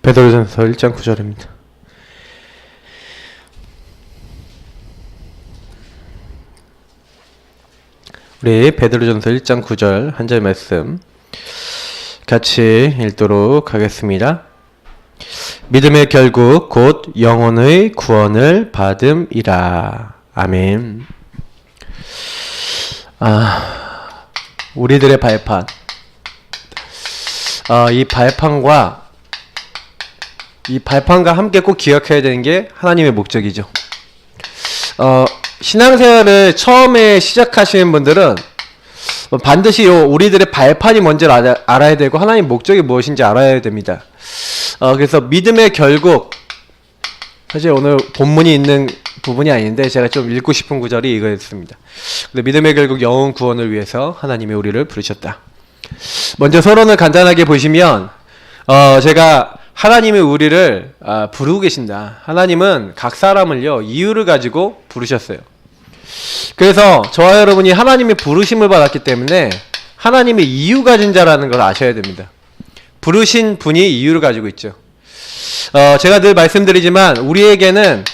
베드로전서 1장 9절입니다. 우리 베드로전서 1장 9절 한 절 말씀 같이 읽도록 하겠습니다. 믿음의 결국 곧 영혼의 구원을 받음이라. 아멘. 우리들의 발판. 이 발판과 함께 꼭 기억해야 되는 게 하나님의 목적이죠. 신앙생활을 처음에 시작하시는 분들은 반드시 우리들의 발판이 뭔지를 알아야 되고 하나님 목적이 무엇인지 알아야 됩니다. 그래서 믿음의 결국, 사실 오늘 본문이 있는 부분이 아닌데 제가 좀 읽고 싶은 구절이 이거였습니다. 믿음의 결국 영혼 구원을 위해서 하나님이 우리를 부르셨다. 먼저 서론을 간단하게 보시면 제가 하나님이 우리를 부르고 계신다. 하나님은 각 사람을요 이유를 가지고 부르셨어요. 그래서 저와 여러분이 하나님의 부르심을 받았기 때문에 하나님의 이유 가진 자라는 걸 아셔야 됩니다. 부르신 분이 이유를 가지고 있죠. 제가 늘 말씀드리지만 우리에게는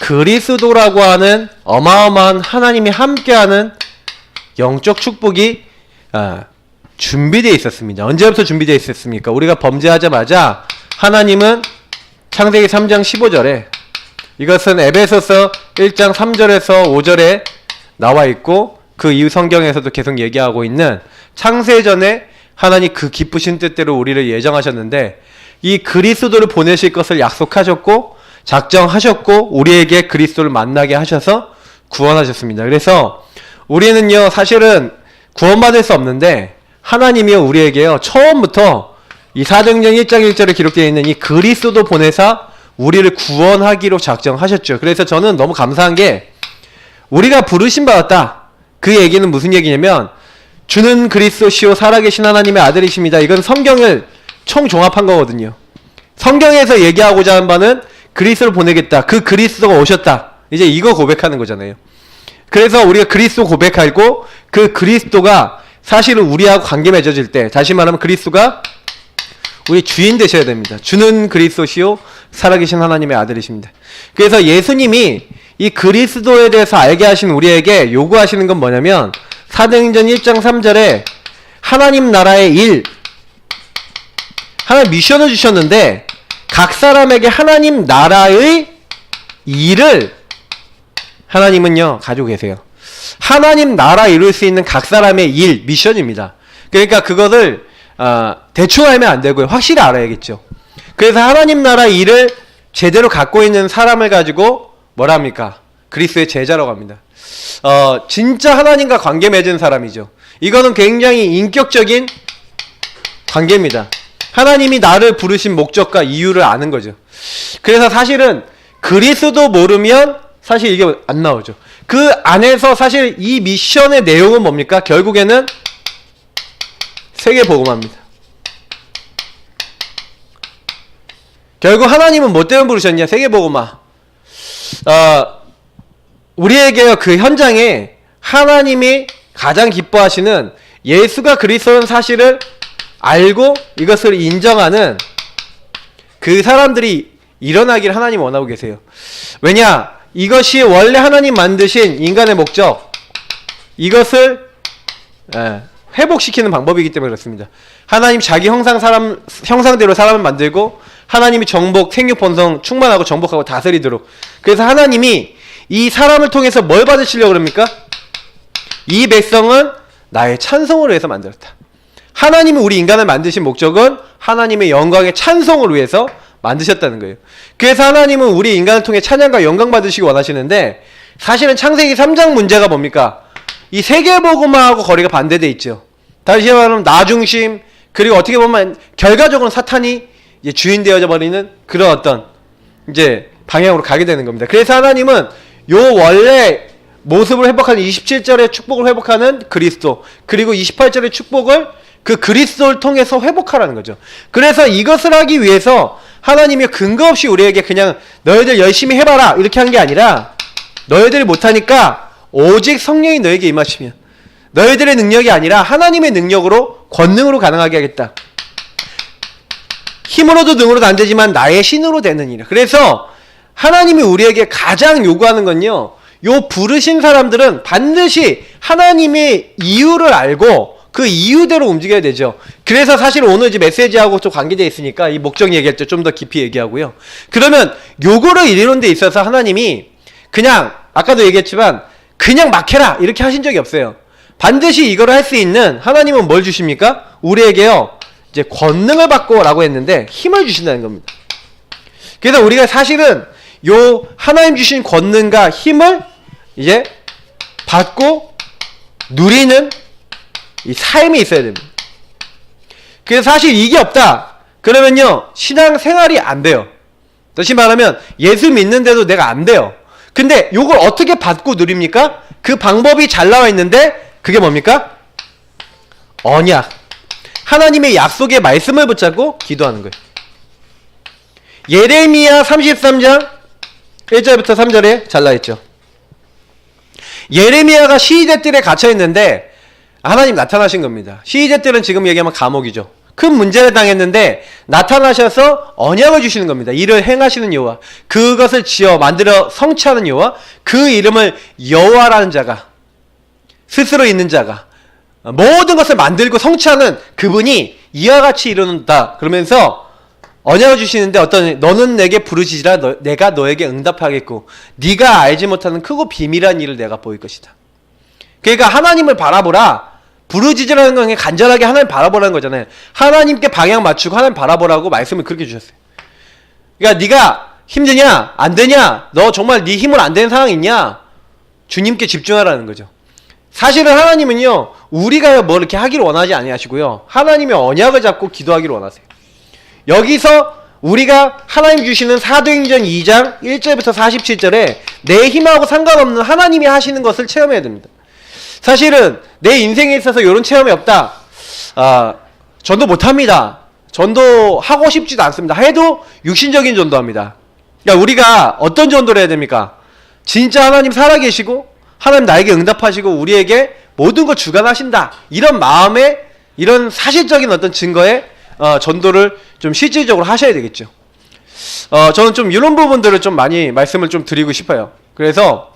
그리스도라고 하는 어마어마한 하나님이 함께하는 영적 축복이 준비되어 있었습니다. 언제부터 준비되어 있었습니까? 우리가 범죄하자마자 하나님은 창세기 3장 15절에, 이것은 에베소서 1장 3절에서 5절에 나와 있고 그 이후 성경에서도 계속 얘기하고 있는 창세전에 하나님 그 기쁘신 뜻대로 우리를 예정하셨는데 이 그리스도를 보내실 것을 약속하셨고 작정하셨고 우리에게 그리스도를 만나게 하셔서 구원하셨습니다. 그래서 우리는요 사실은 구원받을 수 없는데 하나님이요 우리에게요 처음부터 이 사도행전 1장 1절에 기록되어 있는 이 그리스도 보내사 우리를 구원하기로 작정하셨죠. 그래서 저는 너무 감사한 게 우리가 부르심 받았다. 그 얘기는 무슨 얘기냐면 주는 그리스도시요 살아계신 하나님의 아들이십니다. 이건 성경을 총종합한 거거든요. 성경에서 얘기하고자 하는 바는 그리스도를 보내겠다. 그 그리스도가 오셨다. 이제 이거 고백하는 거잖아요. 그래서 우리가 그리스도 고백하고 그 그리스도가 사실은 우리하고 관계 맺어질 때, 다시 말하면 그리스도가 우리 주인 되셔야 됩니다. 주는 그리스도시요 살아계신 하나님의 아들이십니다. 그래서 예수님이 이 그리스도에 대해서 알게 하신 우리에게 요구하시는 건 뭐냐면 사도행전 1장 3절에 하나님 나라의 일, 하나님 미션을 주셨는데 각 사람에게 하나님 나라의 일을 하나님은요 가지고 계세요. 하나님 나라 이룰 수 있는 각 사람의 일, 미션입니다. 그러니까 그것을 대충 알면 안 되고요. 확실히 알아야겠죠. 그래서 하나님 나라 일을 제대로 갖고 있는 사람을 가지고 뭐라 합니까? 그리스도의 제자라고 합니다. 진짜 하나님과 관계 맺은 사람이죠. 이거는 굉장히 인격적인 관계입니다. 하나님이 나를 부르신 목적과 이유를 아는 거죠. 그래서 사실은 그리스도 모르면 사실 이게 안 나오죠. 그 안에서 사실 이 미션의 내용은 뭡니까? 결국에는 세계복음화입니다. 결국 하나님은 뭐 때문에 부르셨냐? 세계복음화. 우리에게 그 현장에 하나님이 가장 기뻐하시는 예수가 그리스도는 사실을 알고 이것을 인정하는 그 사람들이 일어나기를 하나님이 원하고 계세요. 왜냐? 이것이 원래 하나님 만드신 인간의 목적, 이것을 회복시키는 방법이기 때문에 그렇습니다. 하나님 자기 형상대로 사람을 만들고 하나님이 정복, 생육, 번성, 충만하고 정복하고 다스리도록. 그래서 하나님이 이 사람을 통해서 뭘 받으시려고 그럽니까? 이 백성은 나의 찬송을 위해서 만들었다. 하나님이 우리 인간을 만드신 목적은 하나님의 영광의 찬송을 위해서 만드셨다는 거예요. 그래서 하나님은 우리 인간을 통해 찬양과 영광 받으시기 원하시는데 사실은 창세기 3장 문제가 뭡니까? 이 세계복음화하고 거리가 반대돼 있죠. 다시 말하면 나중심, 그리고 어떻게 보면 결과적으로는 사탄이 이제 주인 되어져 버리는 그런 어떤 이제 방향으로 가게 되는 겁니다. 그래서 하나님은 요 원래 모습을 회복하는 27절의 축복을 회복하는 그리스도, 그리고 28절의 축복을 그 그리스도를 통해서 회복하라는 거죠. 그래서 이것을 하기 위해서 하나님이 근거 없이 우리에게 그냥 너희들 열심히 해봐라 이렇게 한 게 아니라 너희들이 못하니까 오직 성령이 너에게 임하시면 너희들의 능력이 아니라 하나님의 능력으로 권능으로 가능하게 하겠다. 힘으로도 능으로도 안 되지만 나의 신으로 되느니라. 그래서 하나님이 우리에게 가장 요구하는 건요, 요 부르신 사람들은 반드시 하나님의 이유를 알고 그 이유대로 움직여야 되죠. 그래서 사실 오늘 이제 메시지하고 좀 관계되어 있으니까 이 목적 얘기할 때 좀 더 깊이 얘기하고요. 그러면 요거를 이루는 데 있어서 하나님이 그냥 아까도 얘기했지만 그냥 막 해라 이렇게 하신 적이 없어요. 반드시 이거를 할 수 있는 하나님은 뭘 주십니까? 우리에게요, 이제 권능을 받고 라고 했는데 힘을 주신다는 겁니다. 그래서 우리가 사실은 요 하나님 주신 권능과 힘을 이제 받고 누리는 이 삶이 있어야 됩니다. 그래서 사실 이게 없다 그러면요 신앙생활이 안 돼요. 다시 말하면 예수 믿는데도 내가 안 돼요. 근데 요걸 어떻게 받고 누립니까? 그 방법이 잘 나와 있는데 그게 뭡니까? 언약, 하나님의 약속의 말씀을 붙잡고 기도하는 거예요. 예레미야 33장 1절부터 3절에 잘 나와있죠. 예레미야가 시위대 뜰에 갇혀있는데 하나님 나타나신 겁니다. 시위대 뜰은 지금 얘기하면 감옥이죠. 큰 문제를 당했는데 나타나셔서 언약을 주시는 겁니다. 이를 행하시는 여호와, 그것을 지어 만들어 성취하는 여호와, 그 이름을 여호와라는 자가, 스스로 있는 자가 모든 것을 만들고 성취하는 그분이 이와 같이 이루는다 그러면서 언약을 주시는데 너는 내게 부르짖으라 내가 너에게 응답하겠고 네가 알지 못하는 크고 비밀한 일을 내가 보일 것이다. 그러니까 하나님을 바라보라. 부르짖으라는 건 간절하게 하나님 바라보라는 거잖아요. 하나님께 방향 맞추고 하나님 바라보라고 말씀을 그렇게 주셨어요. 그러니까 네가 힘드냐? 안 되냐? 너 정말 네 힘으로 안 되는 상황이 있냐? 주님께 집중하라는 거죠. 사실은 하나님은요, 우리가 뭐 이렇게 하기를 원하지 아니하시고요, 하나님의 언약을 잡고 기도하기를 원하세요. 여기서 우리가 하나님 주시는 사도행전 2장 1절부터 47절에 내 힘하고 상관없는 하나님이 하시는 것을 체험해야 됩니다. 사실은 내 인생에 있어서 이런 체험이 없다, 전도 못합니다, 전도하고 싶지도 않습니다, 해도 육신적인 전도합니다. 그러니까 우리가 어떤 전도를 해야 됩니까? 진짜 하나님 살아계시고 하나님 나에게 응답하시고 우리에게 모든 걸 주관하신다, 이런 마음에, 이런 사실적인 어떤 증거에 전도를 좀 실질적으로 하셔야 되겠죠. 저는 좀 이런 부분들을 좀 많이 말씀을 좀 드리고 싶어요. 그래서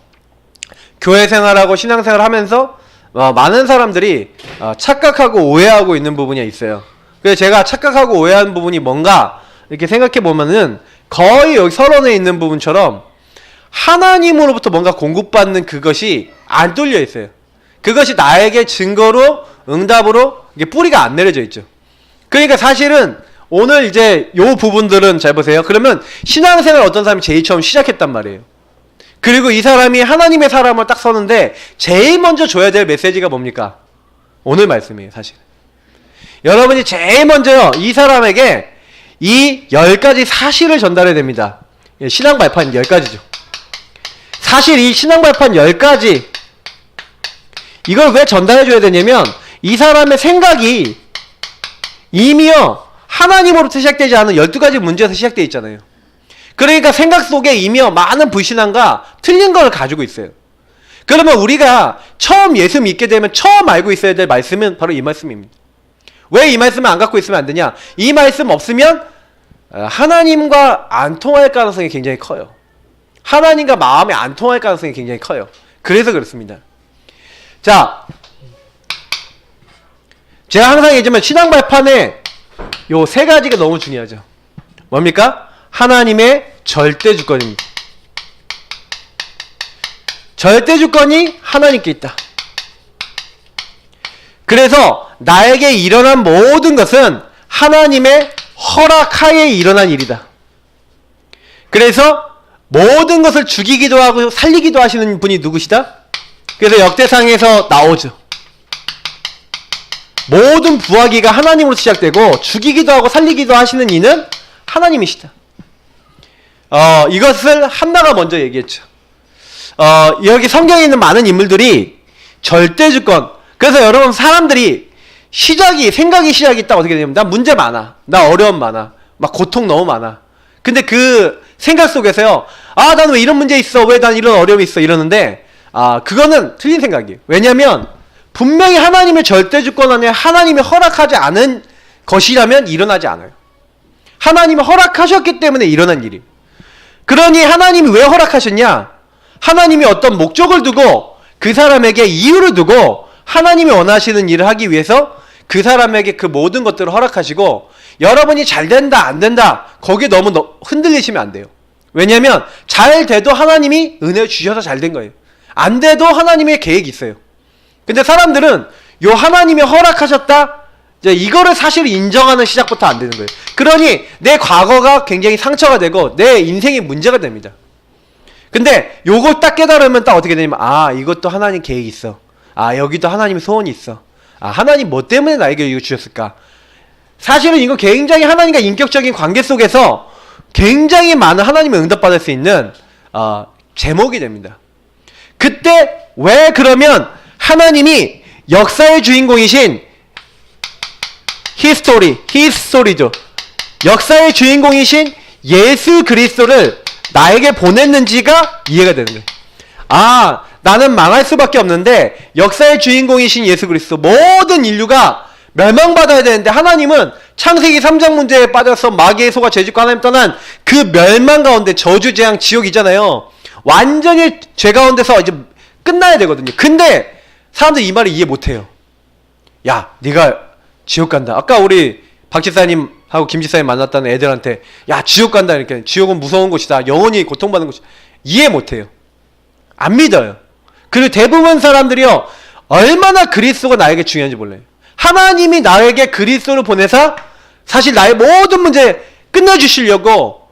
교회 생활하고 신앙생활 하면서 많은 사람들이 착각하고 오해하고 있는 부분이 있어요. 그래서 제가 착각하고 오해하는 부분이 뭔가 이렇게 생각해 보면은 거의 여기 서론에 있는 부분처럼 하나님으로부터 뭔가 공급받는 그것이 안 뚫려 있어요. 그것이 나에게 증거로, 응답으로 이게 뿌리가 안 내려져 있죠. 그러니까 사실은 오늘 이제 요 부분들은 잘 보세요. 그러면 신앙생활 어떤 사람이 제일 처음 시작했단 말이에요. 그리고 이 사람이 하나님의 사람을 딱 서는데 제일 먼저 줘야 될 메시지가 뭡니까? 오늘 말씀이에요, 사실. 여러분이 제일 먼저요, 이 사람에게 이 10가지 사실을 전달해야 됩니다. 신앙 발판 10가지죠. 사실 이 신앙 발판 10가지, 이걸 왜 전달해줘야 되냐면 이 사람의 생각이 이미요 하나님으로부터 시작되지 않은 12가지 문제에서 시작되어 있잖아요. 그러니까 생각 속에 이미요 많은 불신앙과 틀린 걸 가지고 있어요. 그러면 우리가 처음 예수 믿게 되면 처음 알고 있어야 될 말씀은 바로 이 말씀입니다. 왜 이 말씀을 안 갖고 있으면 안 되냐? 이 말씀 없으면 하나님과 안 통할 가능성이 굉장히 커요. 하나님과 마음이 안 통할 가능성이 굉장히 커요. 그래서 그렇습니다. 자, 제가 항상 얘기하지만 신앙 발판에 요 3가지가 너무 중요하죠. 뭡니까? 하나님의 절대 주권입니다. 절대 주권이 하나님께 있다. 그래서 나에게 일어난 모든 것은 하나님의 허락하에 일어난 일이다. 그래서 모든 것을 죽이기도 하고 살리기도 하시는 분이 누구시다? 그래서 역대상에서 나오죠. 모든 부하기가 하나님으로 시작되고 죽이기도 하고 살리기도 하시는 이는 하나님이시다. 이것을 한나가 먼저 얘기했죠. 여기 성경에 있는 많은 인물들이 절대주권. 그래서 여러분 사람들이 생각이 시작이 딱 어떻게 되냐면 나 문제 많아, 나 어려움 많아, 막 고통 너무 많아. 근데 그 생각 속에서요, 나는 왜 이런 문제 있어, 왜 난 이런 어려움이 있어 이러는데 그거는 틀린 생각이에요. 왜냐면 분명히 하나님의 절대주권 안에 하나님이 허락하지 않은 것이라면 일어나지 않아요. 하나님이 허락하셨기 때문에 일어난 일이에요. 그러니 하나님이 왜 허락하셨냐? 하나님이 어떤 목적을 두고 그 사람에게 이유를 두고 하나님이 원하시는 일을 하기 위해서 그 사람에게 그 모든 것들을 허락하시고, 여러분이 잘 된다 안 된다 거기에 너무 흔들리시면 안 돼요. 왜냐하면 잘 돼도 하나님이 은혜 주셔서 잘 된 거예요. 안 돼도 하나님의 계획이 있어요. 근데 사람들은 요 하나님이 허락하셨다, 이거를 사실 인정하는 시작부터 안 되는 거예요. 그러니 내 과거가 굉장히 상처가 되고 내 인생이 문제가 됩니다. 근데 요걸 딱 깨달으면 딱 어떻게 되냐면, 아, 이것도 하나님 계획이 있어. 아, 여기도 하나님의 소원이 있어. 아, 하나님 뭐 때문에 나에게 이거 주셨을까? 사실은 이거 굉장히 하나님과 인격적인 관계 속에서 굉장히 많은 하나님의 응답받을 수 있는 제목이 됩니다. 그때 왜 그러면 하나님이 역사의 주인공이신 히스토리죠. 역사의 주인공이신 예수 그리스도를 나에게 보냈는지가 이해가 되는 거예요. 아, 나는 망할 수밖에 없는데 역사의 주인공이신 예수 그리스도, 모든 인류가 멸망받아야 되는데 하나님은 창세기 3장 문제에 빠져서 마귀의 소가 죄짓고 하나님 떠난 그 멸망 가운데, 저주 재앙 지옥이잖아요. 완전히 죄 가운데서 이제 끝나야 되거든요. 근데 사람들이 이 말을 이해 못해요. 야, 네가 지옥 간다. 아까 우리 박 지사님하고 김 지사님 만났다는 애들한테 야, 지옥 간다 이렇게, 지옥은 무서운 곳이다, 영원히 고통받는 곳이다, 이해 못해요. 안 믿어요. 그리고 대부분 사람들이요, 얼마나 그리스도가 나에게 중요한지 몰라요. 하나님이 나에게 그리스도를 보내서 사실 나의 모든 문제 끝내주시려고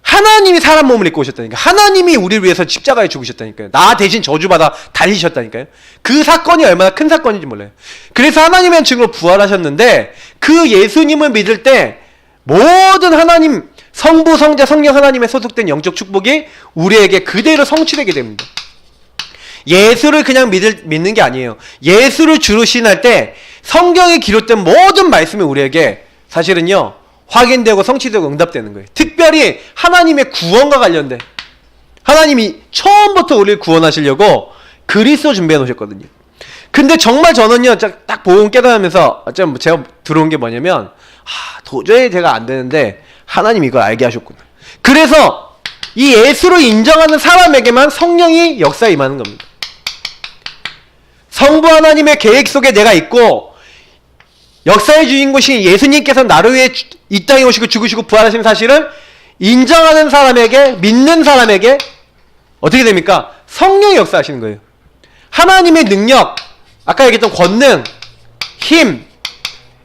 하나님이 사람 몸을 입고 오셨다니까. 하나님이 우리를 위해서 십자가에 죽으셨다니까요. 나 대신 저주받아 달리셨다니까요. 그 사건이 얼마나 큰 사건인지 몰라요. 그래서 하나님의 증으로 부활하셨는데, 그 예수님을 믿을 때 모든 하나님, 성부, 성자, 성령 하나님의 소속된 영적 축복이 우리에게 그대로 성취되게 됩니다. 예수를 그냥 믿는 게 아니에요. 예수를 주로 시인할 때 성경에 기록된 모든 말씀이 우리에게 사실은요, 확인되고 성취되고 응답되는 거예요. 특별히 하나님의 구원과 관련된, 하나님이 처음부터 우리를 구원하시려고 그리스도 준비해 놓으셨거든요. 근데 정말 저는요, 딱 복음 깨달으면서 제가 들어온 게 뭐냐면, 도저히 제가 안 되는데 하나님이 이걸 알게 하셨구나. 그래서 이 예수를 인정하는 사람에게만 성령이 역사에 임하는 겁니다. 성부 하나님의 계획 속에 내가 있고, 역사의 주인공이신 예수님께서 나를 위해 이 땅에 오시고 죽으시고 부활하신 사실을 인정하는 사람에게, 믿는 사람에게 어떻게 됩니까? 성령이 역사하시는 거예요. 하나님의 능력, 아까 얘기했던 권능, 힘,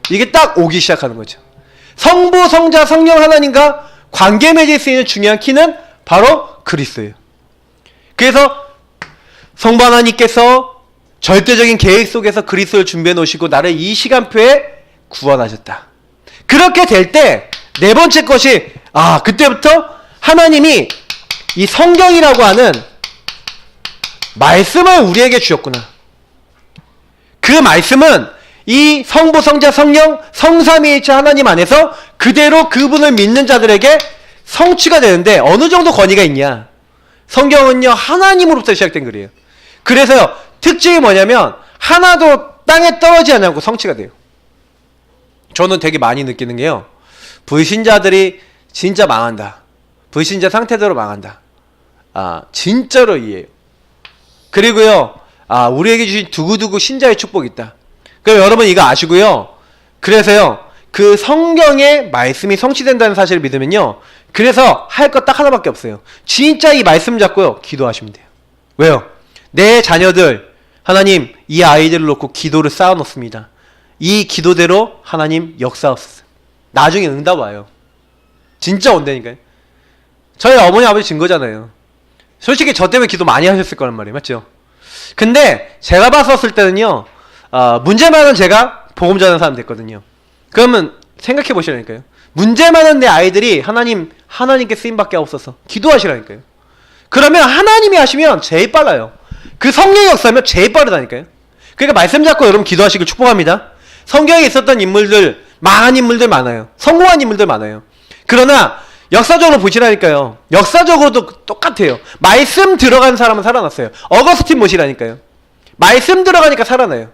이게 딱 오기 시작하는 거죠. 성부, 성자, 성령 하나님과 관계 맺을 수 있는 중요한 키는 바로 그리스도예요. 그래서 성부 하나님께서 절대적인 계획 속에서 그리스도를 준비해 놓으시고 나를 이 시간표에 구원하셨다. 그렇게 될 때 네 번째 것이, 그때부터 하나님이 이 성경이라고 하는 말씀을 우리에게 주셨구나. 그 말씀은 이 성부, 성자, 성령, 성삼위일체 하나님 안에서 그대로 그분을 믿는 자들에게 성취가 되는데, 어느 정도 권위가 있냐? 성경은요, 하나님으로부터 시작된 글이에요. 그래서요, 특징이 뭐냐면 하나도 땅에 떨어지지 않고 성취가 돼요. 저는 되게 많이 느끼는 게요, 불신자들이 진짜 망한다, 불신자 상태대로 망한다, 진짜로 이해해요. 그리고요, 우리에게 주신 두고두고 신자의 축복이 있다. 그럼 여러분 이거 아시고요, 그래서요, 그 성경의 말씀이 성취된다는 사실을 믿으면요, 그래서 할 것 딱 하나밖에 없어요. 진짜 이 말씀 잡고요, 기도하시면 돼요. 왜요? 내 자녀들, 하나님 이 아이들을 놓고 기도를 쌓아놓습니다. 이 기도대로 하나님 역사하옵소서. 나중에 응답 와요. 진짜 온다니까요. 저희 어머니 아버지 증거잖아요. 솔직히 저 때문에 기도 많이 하셨을 거란 말이에요. 맞죠? 근데 제가 봤었을 때는요, 문제 많은 제가 복음 전하는 사람 됐거든요. 그러면 생각해 보시라니까요. 문제 많은 내 아이들이 하나님께 쓰임받게 하옵소서 기도하시라니까요. 그러면 하나님이 하시면 제일 빨라요. 그 성령의 역사면 제일 빠르다니까요. 그러니까 말씀 잡고 여러분 기도하시길 축복합니다. 성경에 있었던 인물들, 망한 인물들 많아요. 성공한 인물들 많아요. 그러나 역사적으로 보시라니까요. 역사적으로도 똑같아요. 말씀 들어간 사람은 살아났어요. 어거스틴 보시라니까요. 말씀 들어가니까 살아나요.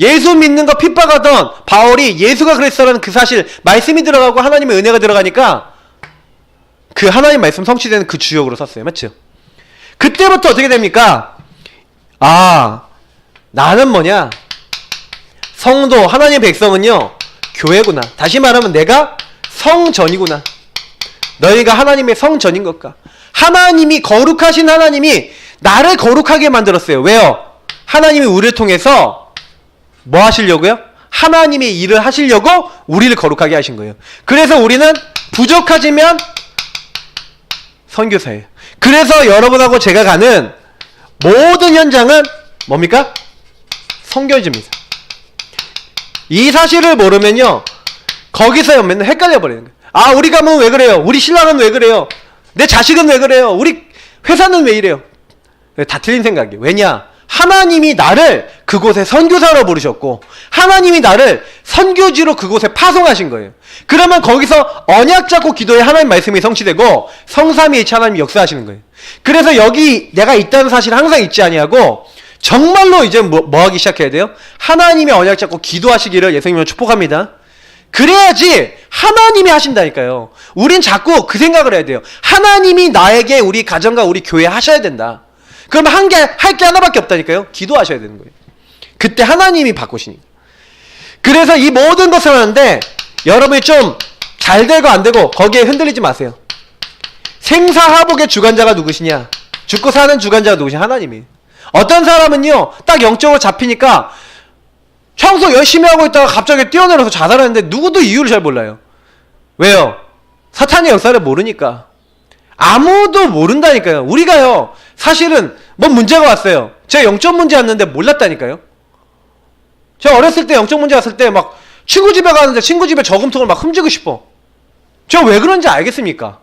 예수 믿는 거 핍박하던 바울이 예수가 그랬어라는 그 사실, 말씀이 들어가고 하나님의 은혜가 들어가니까 그 하나님 말씀 성취되는 그 주역으로 섰어요. 맞죠? 그때부터 어떻게 됩니까? 아, 나는 뭐냐? 성도, 하나님의 백성은요, 교회구나. 다시 말하면 내가 성전이구나. 너희가 하나님의 성전인 것과. 하나님이, 거룩하신 하나님이 나를 거룩하게 만들었어요. 왜요? 하나님이 우리를 통해서 뭐 하시려고요? 하나님의 일을 하시려고 우리를 거룩하게 하신 거예요. 그래서 우리는 부족하지만 선교사예요. 그래서 여러분하고 제가 가는 모든 현장은 뭡니까? 선교지입니다. 이 사실을 모르면요, 거기서 맨날 헷갈려 버리는 거예요. 아, 우리 가면 왜 그래요? 우리 신랑은 왜 그래요? 내 자식은 왜 그래요? 우리 회사는 왜 이래요? 다 틀린 생각이에요. 왜냐? 하나님이 나를 그곳에 선교사로 부르셨고 하나님이 나를 선교지로 그곳에 파송하신 거예요. 그러면 거기서 언약 잡고 기도에 하나님 말씀이 성취되고 성삼위일체 하나님이 역사하시는 거예요. 그래서 여기 내가 있다는 사실을 항상 잊지 아니하고 정말로 이제 뭐 하기 시작해야 돼요? 하나님의 언약 잡고 기도하시기를 예수님으로 축복합니다. 그래야지 하나님이 하신다니까요. 우린 자꾸 그 생각을 해야 돼요. 하나님이 나에게 우리 가정과 우리 교회 하셔야 된다. 그러면 할 게 하나밖에 없다니까요. 기도하셔야 되는 거예요. 그때 하나님이 바꾸시니까. 그래서 이 모든 것을 하는데 여러분이 좀 잘 되고 안 되고 거기에 흔들리지 마세요. 생사화복의 주관자가 누구시냐? 죽고 사는 주관자가 누구시냐? 하나님이. 어떤 사람은요, 딱 영적으로 잡히니까 청소 열심히 하고 있다가 갑자기 뛰어내려서 자살하는데 누구도 이유를 잘 몰라요. 왜요? 사탄의 역사를 모르니까. 아무도 모른다니까요. 우리가요, 사실은 뭔 문제가 왔어요. 제가 영적 문제 왔는데 몰랐다니까요. 제가 어렸을 때 영적 문제 왔을 때 막 친구 집에 가는데 친구 집에 저금통을 막 훔치고 싶어. 제가 왜 그런지 알겠습니까?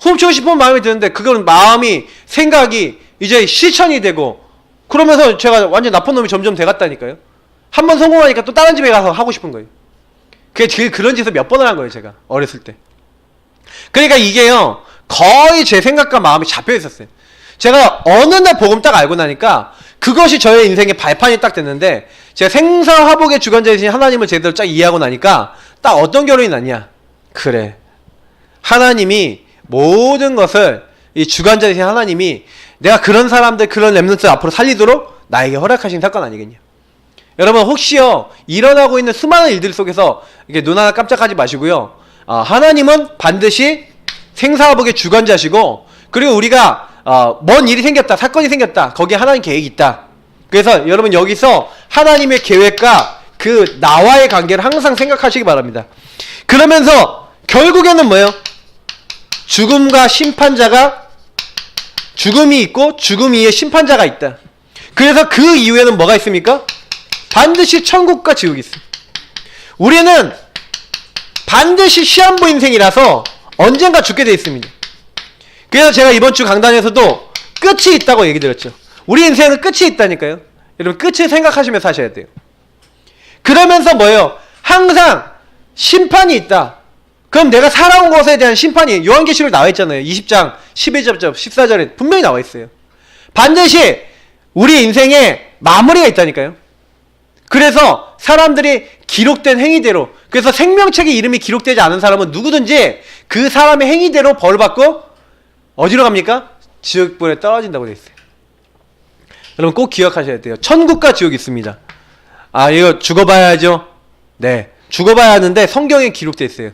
훔치고 싶은 마음이 드는데 그건 마음이, 생각이 이제 실천이 되고 그러면서 제가 완전 나쁜 놈이 점점 돼갔다니까요. 한 번 성공하니까 또 다른 집에 가서 하고 싶은 거예요. 그런 짓을 몇 번을 한 거예요, 제가 어렸을 때. 그러니까 이게요, 거의 제 생각과 마음이 잡혀 있었어요. 제가 어느 날 복음 딱 알고 나니까 그것이 저의 인생의 발판이 딱 됐는데, 제가 생사화복의 주관자이신 하나님을 제대로 딱 이해하고 나니까 딱 어떤 결론이 났냐? 그래, 하나님이 모든 것을, 이 주관자이신 하나님이 내가 그런 사람들, 그런 렘넌트 앞으로 살리도록 나에게 허락하신 사건 아니겠냐? 여러분, 혹시요, 일어나고 있는 수많은 일들 속에서 이렇게 눈 하나 깜짝하지 마시고요. 하나님은 반드시 생사화복의 주관자시고, 그리고 우리가 뭔 일이 생겼다, 사건이 생겼다, 거기에 하나님 계획이 있다. 그래서 여러분, 여기서 하나님의 계획과 그 나와의 관계를 항상 생각하시기 바랍니다. 그러면서 결국에는 뭐예요? 죽음과 심판자가, 죽음이 있고 죽음 위에 심판자가 있다. 그래서 그 이후에는 뭐가 있습니까? 반드시 천국과 지옥이 있습니다. 우리는 반드시 시한부 인생이라서 언젠가 죽게 돼 있습니다. 그래서 제가 이번 주 강단에서도 끝이 있다고 얘기 드렸죠. 우리 인생은 끝이 있다니까요. 여러분, 끝을 생각하시면서 사셔야 돼요. 그러면서 뭐예요? 항상 심판이 있다. 그럼 내가 살아온 것에 대한 심판이 요한계시록 나와 있잖아요. 20장 11절 14절에 분명히 나와 있어요. 반드시 우리 인생에 마무리가 있다니까요. 그래서 사람들이 기록된 행위대로, 그래서 생명책에 이름이 기록되지 않은 사람은 누구든지 그 사람의 행위대로 벌을 받고 어디로 갑니까? 지옥불에 떨어진다고 되어 있어요. 여러분, 꼭 기억하셔야 돼요. 천국과 지옥이 있습니다. 이거 죽어봐야죠. 네, 죽어봐야 하는데 성경에 기록되어 있어요.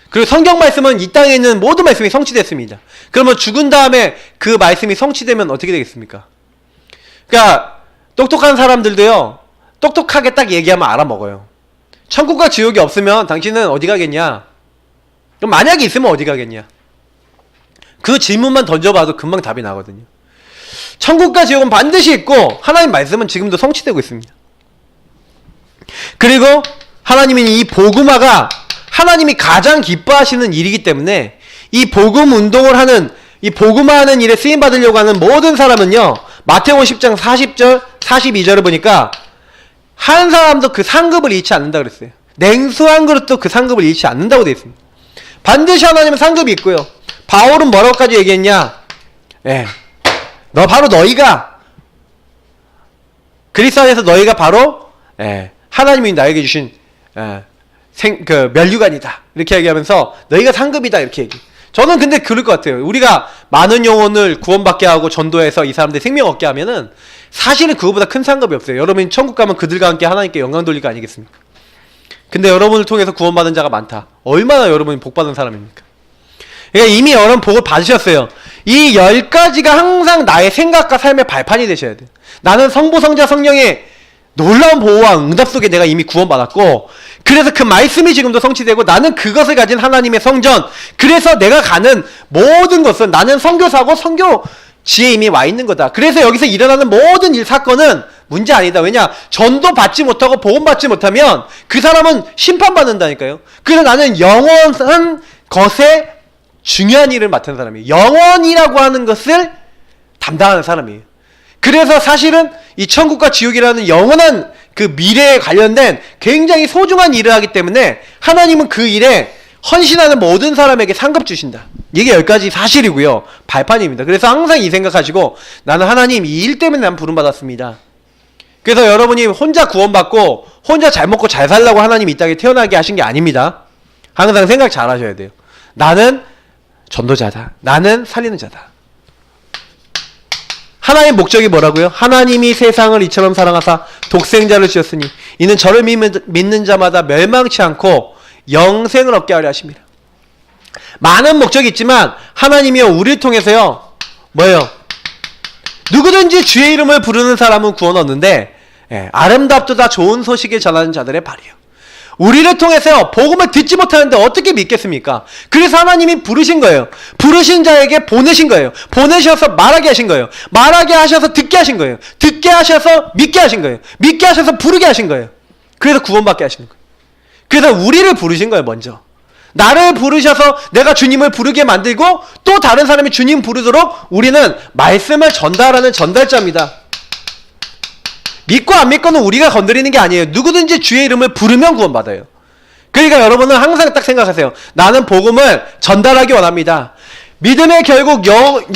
그리고 성경 말씀은 이 땅에 있는 모든 말씀이 성취됐습니다. 그러면 죽은 다음에 그 말씀이 성취되면 어떻게 되겠습니까? 그러니까 똑똑한 사람들도요, 똑똑하게 딱 얘기하면 알아먹어요. 천국과 지옥이 없으면 당신은 어디 가겠냐? 그럼 만약에 있으면 어디 가겠냐? 그 질문만 던져봐도 금방 답이 나거든요. 천국과 지옥은 반드시 있고 하나님 말씀은 지금도 성취되고 있습니다. 그리고 하나님이 이 복음화가 하나님이 가장 기뻐하시는 일이기 때문에 이 복음 운동을 하는, 이 복음화하는 일에 쓰임받으려고 하는 모든 사람은요, 마태복음 10장 40절 42절을 보니까 한 사람도 그 상급을 잃지 않는다 그랬어요. 냉수 한 그릇도 그 상급을 잃지 않는다고 되어 있습니다. 반드시 하나님은 상급이 있고요. 바울은 뭐라고까지 얘기했냐? 바로 너희가, 그리스 안에서 너희가 바로 하나님이 나에게 주신 면류관이다. 이렇게 얘기하면서 너희가 상급이다. 이렇게 얘기. 저는 근데 그럴 것 같아요. 우리가 많은 영혼을 구원받게 하고 전도해서 이 사람들 생명 얻게 하면은 사실은 그거보다 큰 상급이 없어요. 여러분이 천국 가면 그들과 함께 하나님께 영광 돌릴 거 아니겠습니까? 근데 여러분을 통해서 구원받은 자가 많다. 얼마나 여러분이 복받은 사람입니까? 그러니까 이미 여러분 복을 받으셨어요. 이 10가지가 항상 나의 생각과 삶의 발판이 되셔야 돼요. 나는 성부, 성자, 성령의 놀라운 보호와 응답 속에 내가 이미 구원받았고, 그래서 그 말씀이 지금도 성취되고, 나는 그것을 가진 하나님의 성전, 그래서 내가 가는 모든 것은 나는 선교사고 선교지에 이미 와 있는 거다. 그래서 여기서 일어나는 모든 일 사건은 문제 아니다. 왜냐? 전도 받지 못하고 복음 받지 못하면 그 사람은 심판받는다니까요. 그래서 나는 영원한 것에 중요한 일을 맡은 사람이에요. 영원이라고 하는 것을 담당하는 사람이에요. 그래서 사실은 이 천국과 지옥이라는 영원한 그 미래에 관련된 굉장히 소중한 일을 하기 때문에 하나님은 그 일에 헌신하는 모든 사람에게 상급 주신다. 이게 10가지 사실이고요. 발판입니다. 그래서 항상 이 생각하시고, 나는 하나님 이 일 때문에 난 부름받았습니다. 그래서 여러분이 혼자 구원받고 혼자 잘 먹고 잘 살라고 하나님이 이 땅에 태어나게 하신 게 아닙니다. 항상 생각 잘 하셔야 돼요. 나는 전도자다. 나는 살리는 자다. 하나님의 목적이 뭐라고요? 하나님이 세상을 이처럼 사랑하사 독생자를 주셨으니 이는 저를 믿는 자마다 멸망치 않고 영생을 얻게 하려 하십니다. 많은 목적이 있지만 하나님이요 우리를 통해서요 뭐예요? 누구든지 주의 이름을 부르는 사람은 구원 얻는데 아름답도다 좋은 소식을 전하는 자들의 발이에요. 우리를 통해서요 복음을 듣지 못하는데 어떻게 믿겠습니까? 그래서 하나님이 부르신 거예요. 부르신 자에게 보내신 거예요. 보내셔서 말하게 하신 거예요. 말하게 하셔서 듣게 하신 거예요. 듣게 하셔서 믿게 하신 거예요. 믿게 하셔서 부르게 하신 거예요. 그래서 구원받게 하시는 거예요. 그래서 우리를 부르신 거예요. 먼저 나를 부르셔서 내가 주님을 부르게 만들고 또 다른 사람이 주님 부르도록 우리는 말씀을 전달하는 전달자입니다. 믿고 안 믿고는 우리가 건드리는 게 아니에요. 누구든지 주의 이름을 부르면 구원받아요. 그러니까 여러분은 항상 딱 생각하세요. 나는 복음을 전달하기 원합니다. 믿음의 결국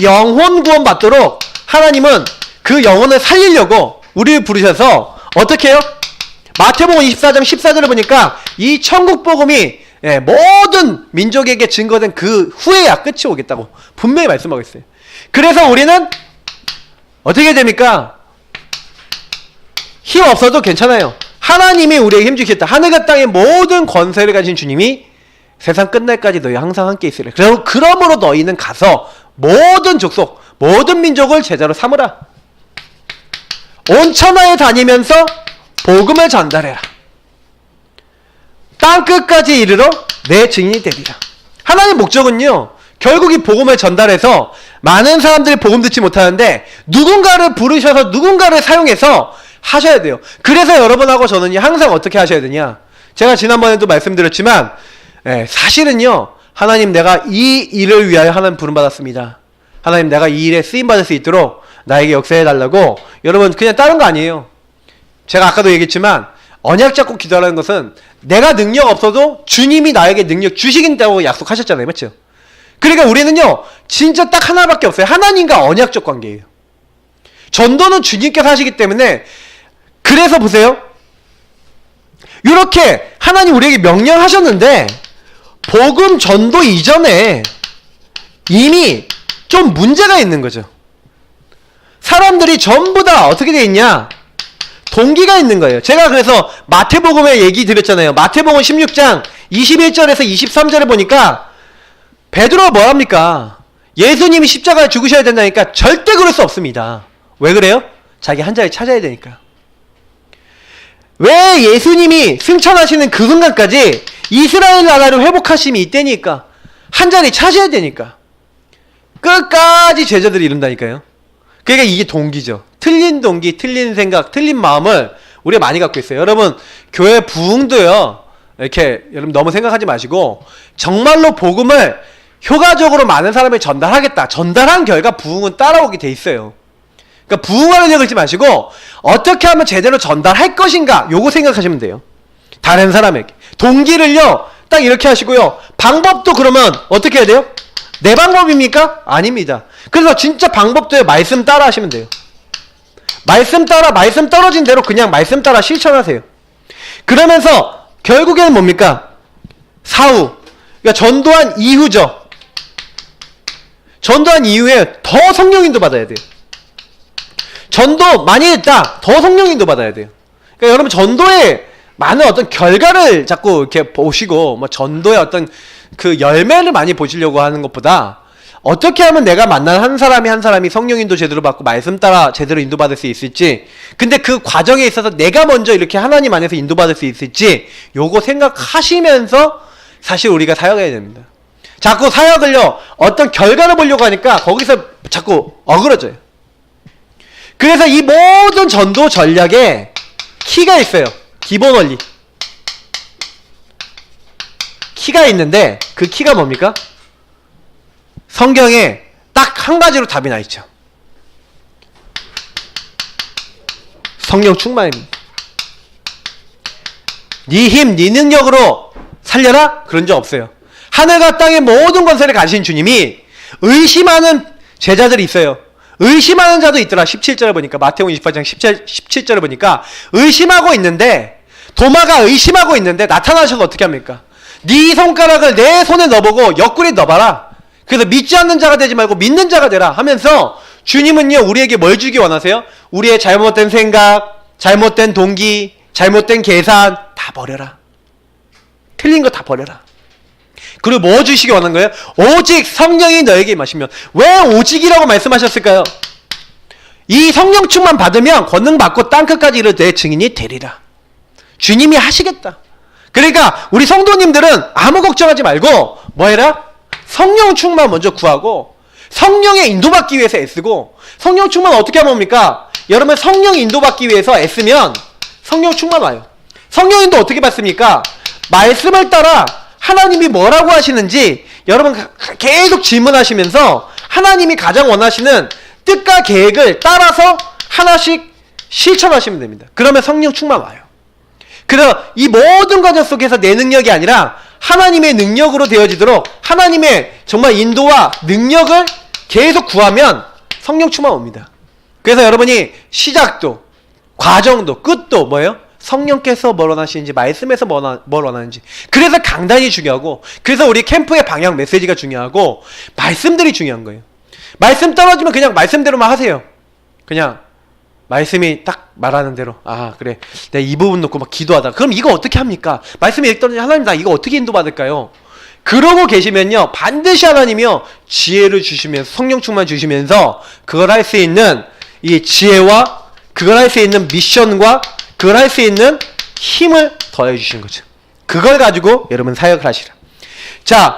영혼 구원받도록 하나님은 그 영혼을 살리려고 우리를 부르셔서 어떻게 해요? 마태복음 24장 14절을 보니까 이 천국 복음이 모든 민족에게 증거된 그 후에야 끝이 오겠다고 분명히 말씀하고 있어요. 그래서 우리는 어떻게 됩니까? 힘 없어도 괜찮아요. 하나님이 우리에게 힘 주시겠다. 하늘과 땅의 모든 권세를 가진 주님이 세상 끝날까지 너희 항상 함께 있으래. 그러므로 너희는 가서 모든 족속, 모든 민족을 제자로 삼으라. 온 천하에 다니면서 복음을 전달해라. 땅끝까지 이르러 내 증인이 되리라. 하나님의 목적은요 결국 이 복음을 전달해서 많은 사람들이 복음 듣지 못하는데 누군가를 부르셔서 누군가를 사용해서 하셔야 돼요. 그래서 여러분하고 저는요 항상 어떻게 하셔야 되냐, 제가 지난번에도 말씀드렸지만 사실은요 하나님 내가 이 일을 위하여 하나님 부름받았습니다. 하나님 내가 이 일에 쓰임받을 수 있도록 나에게 역사해달라고. 여러분 그냥 다른 거 아니에요. 제가 아까도 얘기했지만 언약 잡고 기도하라는 것은 내가 능력 없어도 주님이 나에게 능력 주시긴다고 약속하셨잖아요. 맞죠? 그러니까 우리는요 진짜 딱 하나밖에 없어요. 하나님과 언약적 관계예요. 전도는 주님께서 하시기 때문에. 그래서 보세요. 이렇게 하나님 우리에게 명령하셨는데 복음 전도 이전에 이미 좀 문제가 있는 거죠. 사람들이 전부 다 어떻게 돼 있냐? 동기가 있는 거예요. 제가 그래서 마태복음에 얘기 드렸잖아요. 마태복음 16장 21절에서 23절에 보니까 베드로가 뭐합니까? 예수님이 십자가에 죽으셔야 된다니까 절대 그럴 수 없습니다. 왜 그래요? 자기 한 자리 찾아야 되니까. 왜 예수님이 승천하시는 그 순간까지 이스라엘 나라를 회복하심이 이때니까. 한 자리 찾아야 되니까. 끝까지 제자들이 이룬다니까요. 그러니까 이게 동기죠. 틀린 동기, 틀린 생각, 틀린 마음을 우리가 많이 갖고 있어요. 여러분 교회 부흥도요 이렇게 여러분 너무 생각하지 마시고 정말로 복음을 효과적으로 많은 사람에게 전달하겠다. 전달한 결과 부흥은 따라오게 돼 있어요. 그러니까 부흥하려고 하지 마시고 어떻게 하면 제대로 전달할 것인가 요거 생각하시면 돼요. 다른 사람에게. 동기를요 딱 이렇게 하시고요. 방법도 그러면 어떻게 해야 돼요? 내 방법입니까? 아닙니다. 그래서 진짜 방법도요 말씀 따라 하시면 돼요. 말씀 따라, 말씀 떨어진 대로 그냥 말씀 따라 실천하세요. 그러면서 결국에는 뭡니까? 사후. 그러니까 전도한 이후죠. 전도한 이후에 더 성령인도 받아야 돼요. 전도 많이 했다. 더 성령인도 받아야 돼요. 그러니까 여러분 전도에 많은 어떤 결과를 자꾸 이렇게 보시고 뭐 전도의 어떤 그 열매를 많이 보시려고 하는 것보다 어떻게 하면 내가 만난 한 사람이 성령인도 제대로 받고 말씀 따라 제대로 인도받을 수 있을지, 근데 그 과정에 있어서 내가 먼저 이렇게 하나님 안에서 인도받을 수 있을지 요거 생각하시면서 사실 우리가 사역해야 됩니다. 자꾸 사역을요 어떤 결과를 보려고 하니까 거기서 자꾸 어그러져요. 그래서 이 모든 전도 전략에 키가 있어요. 기본 원리. 키가 있는데 그 키가 뭡니까? 성경에 딱 한 가지로 답이 나 있죠. 성령 충만입니다. 네 힘, 네 능력으로 살려라? 그런 적 없어요. 하늘과 땅의 모든 권세를 가진 주님이 의심하는 제자들이 있어요. 의심하는 자도 있더라. 17절을 보니까, 마태복음 28장 17절을 보니까 의심하고 있는데, 도마가 의심하고 있는데 나타나셔서 어떻게 합니까? 네 손가락을 내 손에 넣어보고 옆구리에 넣어봐라. 그래서 믿지 않는 자가 되지 말고 믿는 자가 되라 하면서 주님은요 우리에게 뭘 주기 원하세요? 우리의 잘못된 생각, 잘못된 동기, 잘못된 계산 다 버려라. 틀린 거 다 버려라. 그리고 뭐 주시기 원하는 거예요? 오직 성령이 너에게 임하시면. 왜 오직이라고 말씀하셨을까요? 이 성령 충만 받으면 권능 받고 땅끝까지 이를 내 증인이 되리라. 주님이 하시겠다. 그러니까 우리 성도님들은 아무 걱정하지 말고 뭐 해라? 성령 충만 먼저 구하고 성령의 인도받기 위해서 애쓰고, 성령 충만 어떻게 하면 옵니까? 여러분 성령 인도받기 위해서 애쓰면 성령 충만 와요. 성령 인도 어떻게 받습니까? 말씀을 따라 하나님이 뭐라고 하시는지 여러분 계속 질문하시면서 하나님이 가장 원하시는 뜻과 계획을 따라서 하나씩 실천하시면 됩니다. 그러면 성령 충만 와요. 그래서 이 모든 과정 속에서 내 능력이 아니라 하나님의 능력으로 되어지도록 하나님의 정말 인도와 능력을 계속 구하면 성령 충만 옵니다. 그래서 여러분이 시작도, 과정도, 끝도 뭐예요? 성령께서 뭘 원하시는지, 말씀에서 뭘 원하는지. 그래서 강단이 중요하고, 그래서 우리 캠프의 방향 메시지가 중요하고, 말씀들이 중요한 거예요. 말씀 떨어지면 그냥 말씀대로만 하세요. 그냥 말씀이 딱 말하는 대로, 아 그래 내가 이 부분 놓고 막 기도하다. 그럼 이거 어떻게 합니까? 말씀이 이렇게 떨어지면 하나님 나 이거 어떻게 인도받을까요? 그러고 계시면요 반드시 하나님이요 지혜를 주시면서 성령 충만 주시면서 그걸 할 수 있는 이 지혜와 그걸 할 수 있는 미션과 그걸 할 수 있는 힘을 더해 주시는 거죠. 그걸 가지고 여러분 사역을 하시라. 자,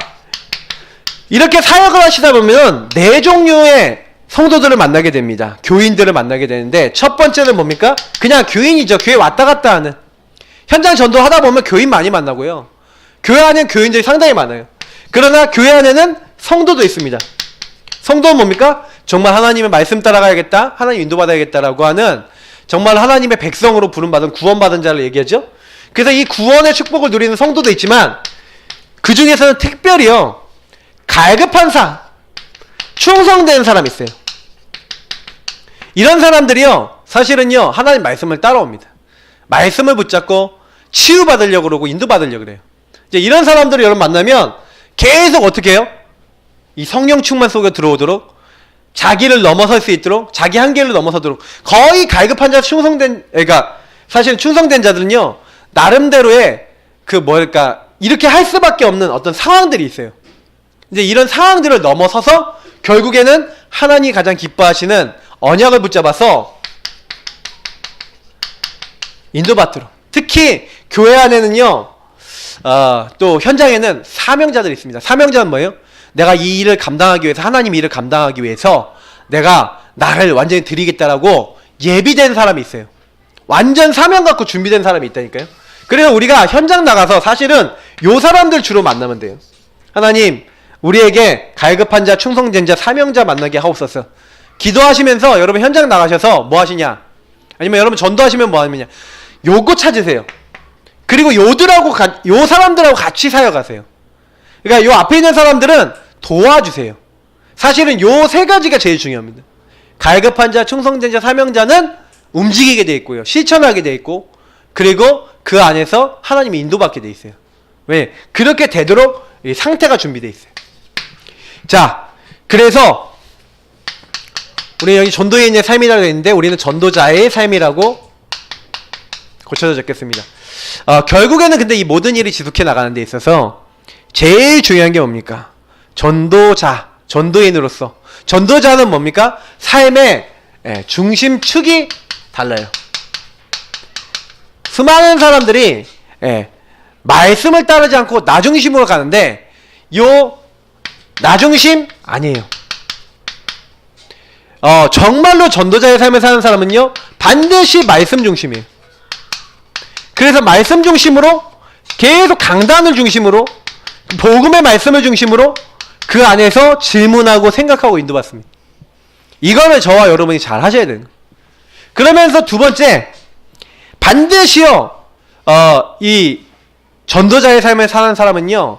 이렇게 사역을 하시다 보면 네 종류의 성도들을 만나게 됩니다. 교인들을 만나게 되는데, 첫 번째는 뭡니까? 그냥 교인이죠. 교회 왔다 갔다 하는. 현장 전도 하다 보면 교인 많이 만나고요. 교회 안에는 교인들이 상당히 많아요. 그러나 교회 안에는 성도도 있습니다. 성도는 뭡니까? 정말 하나님의 말씀 따라가야겠다, 하나님 인도받아야겠다라고 하는 정말 하나님의 백성으로 부름받은 구원받은 자를 얘기하죠. 그래서 이 구원의 축복을 누리는 성도도 있지만 그 중에서는 특별히요 갈급한 충성된 사람이 있어요. 이런 사람들이요 사실은요 하나님 말씀을 따라옵니다. 말씀을 붙잡고 치유받으려고 그러고 인도받으려고 그래요. 이제 이런 사람들을 여러분 만나면 계속 어떻게 해요? 이 성령 충만 속에 들어오도록, 자기를 넘어설 수 있도록, 자기 한계를 넘어서도록, 거의 갈급한 자 그러니까 사실 충성된 자들은요 나름대로의 그 뭐랄까 이렇게 할 수밖에 없는 어떤 상황들이 있어요. 이제 이런 상황들을 넘어서서 결국에는 하나님이 가장 기뻐하시는 언약을 붙잡아서 인도받도록. 특히 교회 안에는요 또 현장에는 사명자들이 있습니다. 사명자는 뭐예요? 내가 이 일을 감당하기 위해서, 하나님 일을 감당하기 위해서 내가 나를 완전히 드리겠다라고 예비된 사람이 있어요. 완전 사명 갖고 준비된 사람이 있다니까요. 그래서 우리가 현장 나가서 사실은 요 사람들 주로 만나면 돼요. 하나님 우리에게 갈급한 자, 충성된 자, 사명자 만나게 하옵소서. 기도하시면서 여러분 현장 나가셔서 뭐 하시냐, 아니면 여러분 전도하시면 뭐 하느냐, 요거 찾으세요. 그리고 요 사람들하고 같이 사역하세요. 그러니까 요 앞에 있는 사람들은 도와주세요. 사실은 요 세 가지가 제일 중요합니다. 갈급한 자, 충성된 자, 사명자는 움직이게 돼 있고요, 실천하게 돼 있고, 그리고 그 안에서 하나님이 인도받게 돼 있어요. 왜? 그렇게 되도록 이 상태가 준비되어 있어요. 자, 그래서 우리 여기 전도인의 삶이라고 했는데 우리는 전도자의 삶이라고 고쳐서 적겠습니다. 결국에는 근데 이 모든 일이 지속해 나가는 데 있어서 제일 중요한 게 뭡니까? 전도자, 전도인으로서 전도자는 뭡니까? 삶의 중심축이 달라요. 수많은 사람들이 말씀을 따르지 않고 나 중심으로 가는데 요 나 중심 아니에요. 정말로 전도자의 삶을 사는 사람은요 반드시 말씀 중심이에요. 그래서 말씀 중심으로 계속 강단을 중심으로 복음의 말씀을 중심으로 그 안에서 질문하고 생각하고 인도받습니다. 이거를 저와 여러분이 잘 하셔야 되는 거예요. 그러면서 두 번째, 반드시요 이 전도자의 삶을 사는 사람은요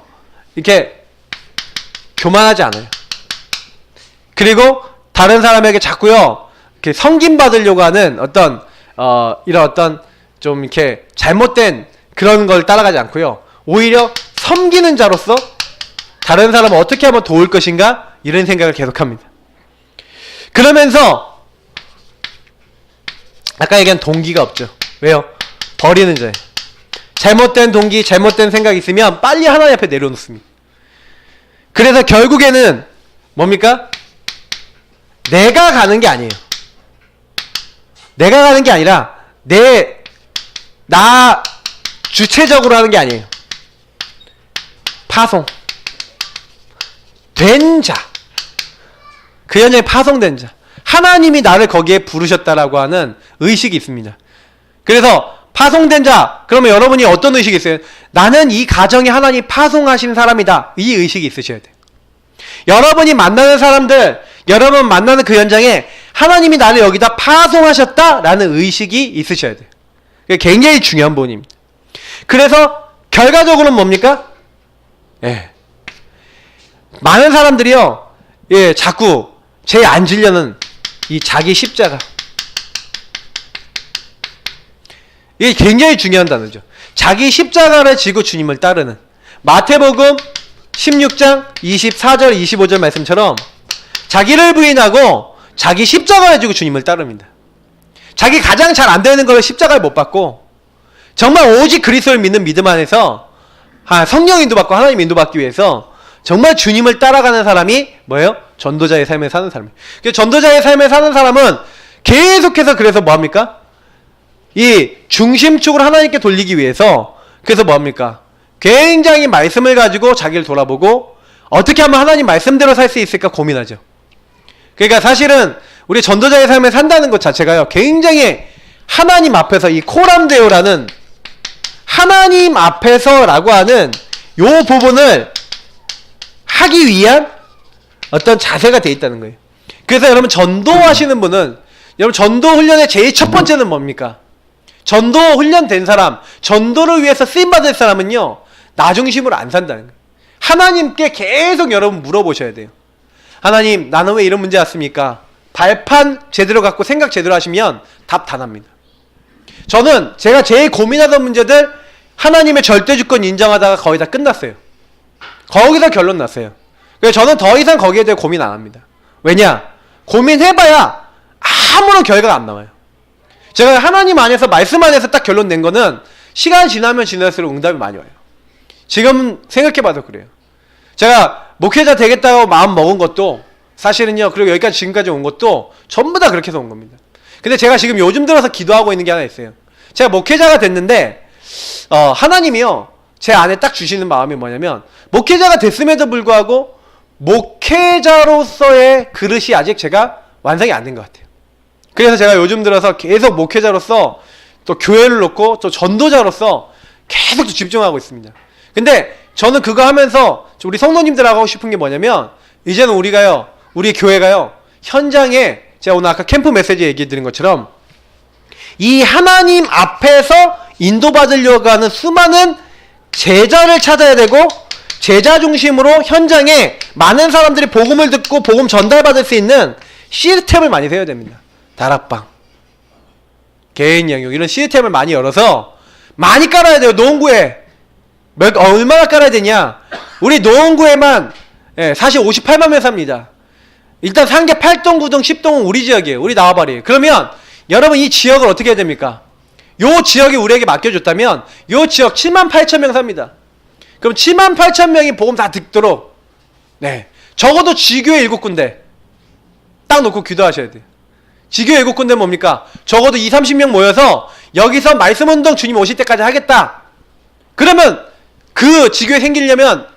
이렇게 교만하지 않아요. 그리고 다른 사람에게 자꾸요 이렇게 섬김 받으려고 하는 어떤 이런 어떤 좀 이렇게 잘못된 그런 걸 따라가지 않고요, 오히려 섬기는 자로서 다른 사람을 어떻게 하면 도울 것인가 이런 생각을 계속합니다. 그러면서 아까 얘기한 동기가 없죠. 왜요? 버리는 자예요. 잘못된 동기, 잘못된 생각이 있으면 빨리 하나님 앞에 내려놓습니다. 그래서 결국에는 뭡니까? 내가 가는 게 아니에요. 내가 가는 게 아니라 나 주체적으로 하는 게 아니에요. 파송. 된 자. 그 현장에 파송된 자. 하나님이 나를 거기에 부르셨다라고 하는 의식이 있습니다. 그래서 파송된 자, 그러면 여러분이 어떤 의식이 있어요? 나는 이 가정에 하나님 파송하신 사람이다. 이 의식이 있으셔야 돼요. 여러분이 만나는 사람들, 여러분 만나는 그 현장에 하나님이 나를 여기다 파송하셨다라는 의식이 있으셔야 돼요. 그게 굉장히 중요한 부분입니다. 그래서 결과적으로는 뭡니까? 많은 사람들이요, 자꾸 제 앉으려는 이 자기 십자가. 이게 굉장히 중요한 단어죠. 자기 십자가를 지고 주님을 따르는. 마태복음 16장 24절 25절 말씀처럼 자기를 부인하고 자기 십자가를 지고 주님을 따릅니다. 자기 가장 잘 안 되는 걸 십자가를 못 받고 정말 오직 그리스도를 믿는 믿음 안에서 성령 인도받고 하나님 인도받기 위해서 정말 주님을 따라가는 사람이 뭐예요? 전도자의 삶을 사는 사람이에요. 전도자의 삶을 사는 사람은 계속해서 그래서 뭐합니까? 이 중심축을 하나님께 돌리기 위해서 그래서 뭐합니까? 굉장히 말씀을 가지고 자기를 돌아보고 어떻게 하면 하나님 말씀대로 살 수 있을까 고민하죠. 그러니까 사실은 우리 전도자의 삶을 산다는 것 자체가요 굉장히 하나님 앞에서 이 코람데오라는 하나님 앞에서라고 하는 요 부분을 하기 위한 어떤 자세가 돼 있다는 거예요. 그래서 여러분 전도하시는 분은 여러분 전도 훈련의 제일 첫 번째는 뭡니까? 전도 훈련된 사람, 전도를 위해서 쓰임받을 사람은요 나 중심으로 안 산다는 거예요. 하나님께 계속 여러분 물어보셔야 돼요. 하나님, 나는 왜 이런 문제 왔습니까? 발판 제대로 갖고 생각 제대로 하시면 답 다 납니다. 저는 제가 제일 고민하던 문제들 하나님의 절대주권 인정하다가 거의 다 끝났어요. 거기서 결론 났어요. 그래서 저는 더 이상 거기에 대해 고민 안 합니다. 왜냐? 고민해봐야 아무런 결과가 안 나와요. 제가 하나님 안에서 말씀 안에서 딱 결론 낸 거는 시간이 지나면 지날수록 응답이 많이 와요. 지금 생각해봐도 그래요. 제가 목회자 되겠다고 마음 먹은 것도 사실은요, 그리고 여기까지 지금까지 온 것도 전부 다 그렇게 해서 온 겁니다. 근데 제가 지금 요즘 들어서 기도하고 있는 게 하나 있어요. 제가 목회자가 됐는데 하나님이요 제 안에 딱 주시는 마음이 뭐냐면 목회자가 됐음에도 불구하고 목회자로서의 그릇이 아직 제가 완성이 안 된 것 같아요. 그래서 제가 요즘 들어서 계속 목회자로서 또 교회를 놓고 또 전도자로서 계속 집중하고 있습니다. 근데 저는 그거 하면서 우리 성도님들하고 하고 싶은 게 뭐냐면 이제는 우리 교회가요 현장에 제가 오늘 아까 캠프 메시지 얘기 드린 것처럼 이 하나님 앞에서 인도받으려고 하는 수많은 제자를 찾아야 되고 제자 중심으로 현장에 많은 사람들이 복음을 듣고 복음 전달받을 수 있는 시스템을 많이 세워야 됩니다. 다락방, 개인 영역 이런 시스템을 많이 열어서 많이 깔아야 돼요. 노원구에 얼마나 깔아야 되냐. 우리 노원구에만 사실 58만 명 삽니다. 일단 상계 8동, 9동, 10동은 우리 지역이에요. 우리 나와버려요. 그러면 여러분 이 지역을 어떻게 해야 됩니까? 요 지역이 우리에게 맡겨줬다면 요 지역 7만 8천 명 삽니다. 그럼 7만 8천 명이 복음 다 듣도록 적어도 지교회 7군데 딱 놓고 기도하셔야 돼요. 지교회 7군데 뭡니까? 적어도 20, 30명 모여서 여기서 말씀운동 주님 오실 때까지 하겠다. 그러면 그 지교회 생기려면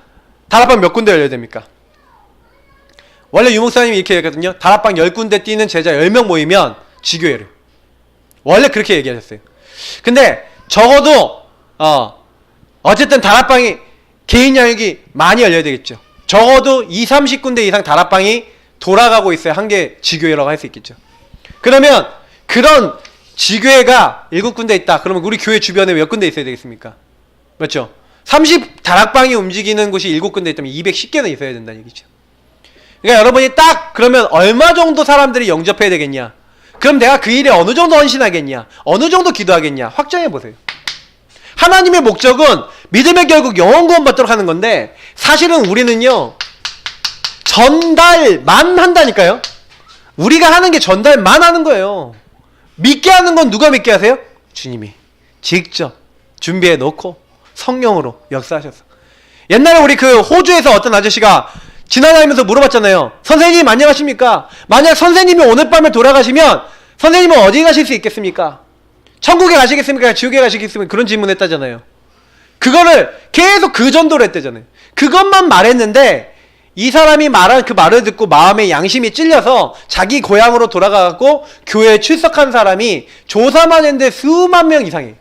다락방 몇 군데 열려야 됩니까? 원래 유목사님이 이렇게 얘기했거든요. 다락방 10군데 뛰는 제자 10명 모이면 지교회를. 원래 그렇게 얘기하셨어요. 근데 적어도 어쨌든 다락방이 개인 양육이 많이 열려야 되겠죠. 적어도 20, 30군데 이상 다락방이 돌아가고 있어야 한 개 지교회라고 할 수 있겠죠. 그러면 그런 지교회가 7군데 있다. 그러면 우리 교회 주변에 몇 군데 있어야 되겠습니까? 맞죠? 30 다락방이 움직이는 곳이 7군데 있다면 210개는 있어야 된다는 얘기죠. 그러니까 여러분이 딱 그러면 얼마 정도 사람들이 영접해야 되겠냐? 그럼 내가 그 일에 어느 정도 헌신하겠냐? 어느 정도 기도하겠냐? 확정해 보세요. 하나님의 목적은 믿음의 결국 영원 구원 받도록 하는 건데 사실은 우리는요 전달만 한다니까요. 우리가 하는 게 전달만 하는 거예요. 믿게 하는 건 누가 믿게 하세요? 주님이 직접 준비해 놓고 성령으로 역사하셔서. 옛날에 우리 그 호주에서 어떤 아저씨가 지나다니면서 물어봤잖아요. 선생님 안녕하십니까? 만약 선생님이 오늘 밤에 돌아가시면 선생님은 어디 가실 수 있겠습니까? 천국에 가시겠습니까? 지옥에 가시겠습니까? 그런 질문했다잖아요. 그거를 계속 그 전도를 했대잖아요. 그것만 말했는데 이 사람이 말한 그 말을 듣고 마음에 양심이 찔려서 자기 고향으로 돌아가고 교회에 출석한 사람이 조사만 했는데 수만 명 이상이에요.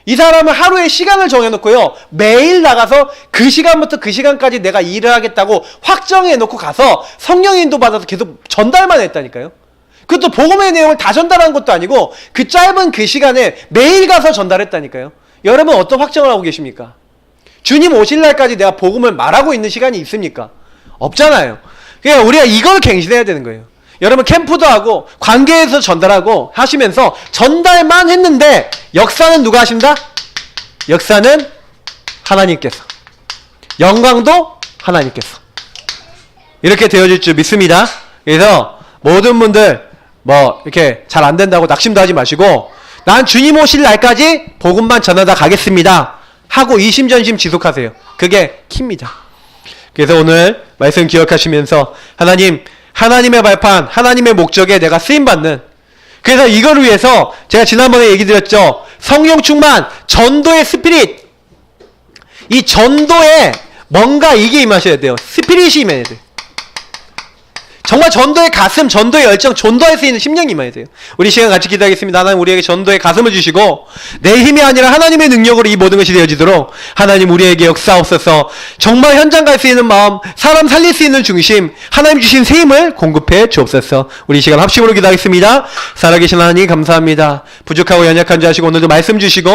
이 사람은 하루에 시간을 정해놓고요 매일 나가서 그 시간부터 그 시간까지 내가 일을 하겠다고 확정해놓고 가서 성령 인도 받아서 계속 전달만 했다니까요. 그것도 복음의 내용을 다 전달한 것도 아니고 그 짧은 그 시간에 매일 가서 전달했다니까요. 여러분 어떤 확정을 하고 계십니까? 주님 오실 날까지 내가 복음을 말하고 있는 시간이 있습니까? 없잖아요. 그러니까 우리가 이걸 갱신해야 되는 거예요. 여러분 캠프도 하고 관계에서 전달하고 하시면서 전달만 했는데 역사는 누가 하신다? 역사는 하나님께서, 영광도 하나님께서 이렇게 되어질 줄 믿습니다. 그래서 모든 분들 이렇게 잘 안 된다고 낙심도 하지 마시고 난 주님 오실 날까지 복음만 전하다 가겠습니다 하고 이심전심 지속하세요. 그게 키입니다. 그래서 오늘 말씀 기억하시면서 하나님의 발판, 하나님의 목적에 내가 쓰임받는, 그래서 이걸 위해서 제가 지난번에 얘기 드렸죠. 성령 충만, 전도의 스피릿. 이 전도에 뭔가 이게 임하셔야 돼요. 스피릿이 임해야 돼요. 정말 전도의 가슴, 전도의 열정, 전도할 수 있는 심령이 임해야 돼요. 우리 시간 같이 기도하겠습니다. 하나님 우리에게 전도의 가슴을 주시고 내 힘이 아니라 하나님의 능력으로 이 모든 것이 되어지도록 하나님 우리에게 역사옵소서. 정말 현장 갈 수 있는 마음, 사람 살릴 수 있는 중심, 하나님 주신 새 힘을 공급해 주옵소서. 우리 시간 합심으로 기도하겠습니다. 살아계신 하나님 감사합니다. 부족하고 연약한 자 하시고 오늘도 말씀 주시고